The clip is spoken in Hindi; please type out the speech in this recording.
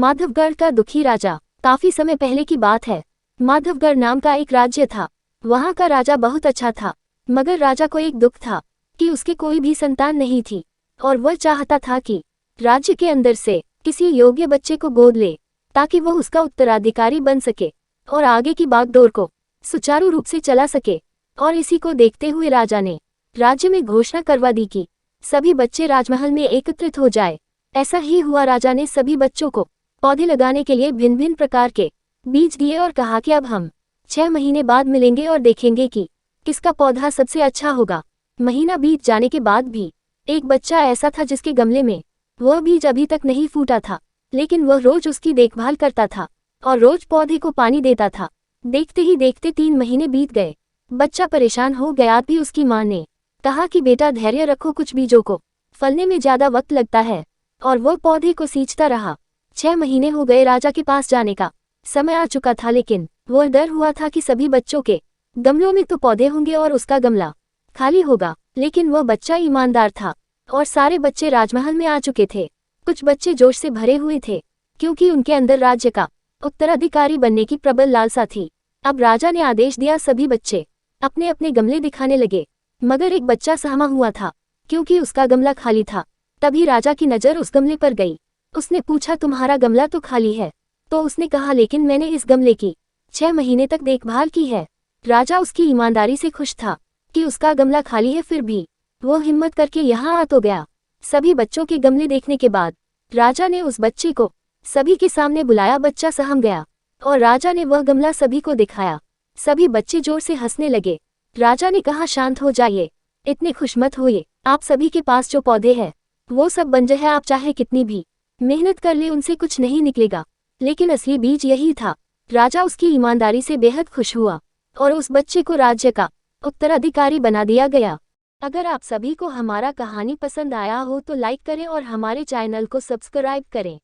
माधवगढ़ का दुखी राजा। काफी समय पहले की बात है। माधवगढ़ नाम का एक राज्य था। वहां का राजा बहुत अच्छा था, मगर राजा को एक दुख था कि उसके कोई भी संतान नहीं थी और वह चाहता था कि राज्य के अंदर से किसी योग्य बच्चे को गोद ले ताकि वह उसका उत्तराधिकारी बन सके और आगे की बागडोर को सुचारू रूप से चला सके। और इसी को देखते हुए राजा ने राज्य में घोषणा करवा दी कि सभी बच्चे राजमहल में एकत्रित हो जाए। ऐसा ही हुआ। राजा ने सभी बच्चों को पौधे लगाने के लिए भिन्न भिन्न प्रकार के बीज दिए और कहा कि अब हम 6 महीने बाद मिलेंगे और देखेंगे कि किसका पौधा सबसे अच्छा होगा। महीना बीत जाने के बाद भी एक बच्चा ऐसा था जिसके गमले में वह बीज अभी तक नहीं फूटा था, लेकिन वह रोज उसकी देखभाल करता था और रोज पौधे को पानी देता था। देखते ही देखते 3 महीने बीत गए। बच्चा परेशान हो गया। भी उसकी माँ ने कहा कि बेटा धैर्य रखो, कुछ बीजों को फलने में ज्यादा वक्त लगता है। और वह पौधे को सींचता रहा। 6 महीने हो गए। राजा के पास जाने का समय आ चुका था, लेकिन वह डर हुआ था कि सभी बच्चों के गमलों में तो पौधे होंगे और उसका गमला खाली होगा। लेकिन वह बच्चा ईमानदार था और सारे बच्चे राजमहल में आ चुके थे। कुछ बच्चे जोश से भरे हुए थे क्योंकि उनके अंदर राज्य का उत्तराधिकारी बनने की प्रबल लालसा थी। अब राजा ने आदेश दिया, सभी बच्चे अपने अपने गमले दिखाने लगे, मगर एक बच्चा सहमा हुआ था क्योंकि उसका गमला खाली था। तभी राजा की नज़र उस गमले पर गई। उसने पूछा, तुम्हारा गमला तो खाली है? तो उसने कहा, लेकिन मैंने इस गमले की 6 महीने तक देखभाल की है। राजा उसकी ईमानदारी से खुश था कि उसका गमला खाली है, फिर भी वो हिम्मत करके यहाँ आ तो गया। सभी बच्चों के गमले देखने के बाद राजा ने उस बच्चे को सभी के सामने बुलाया। बच्चा सहम गया और राजा ने वह गमला सभी को दिखाया। सभी बच्चे जोर से हंसने लगे। राजा ने कहा, शांत हो जाइए, इतने खुश मत होइए। आप सभी के पास जो पौधे हैं वो सब बंजर है, आप चाहे कितनी भी मेहनत कर ले उनसे कुछ नहीं निकलेगा। लेकिन असली बीज यही था। राजा उसकी ईमानदारी से बेहद खुश हुआ और उस बच्चे को राज्य का उत्तराधिकारी बना दिया गया। अगर आप सभी को हमारा कहानी पसंद आया हो तो लाइक करें और हमारे चैनल को सब्सक्राइब करें।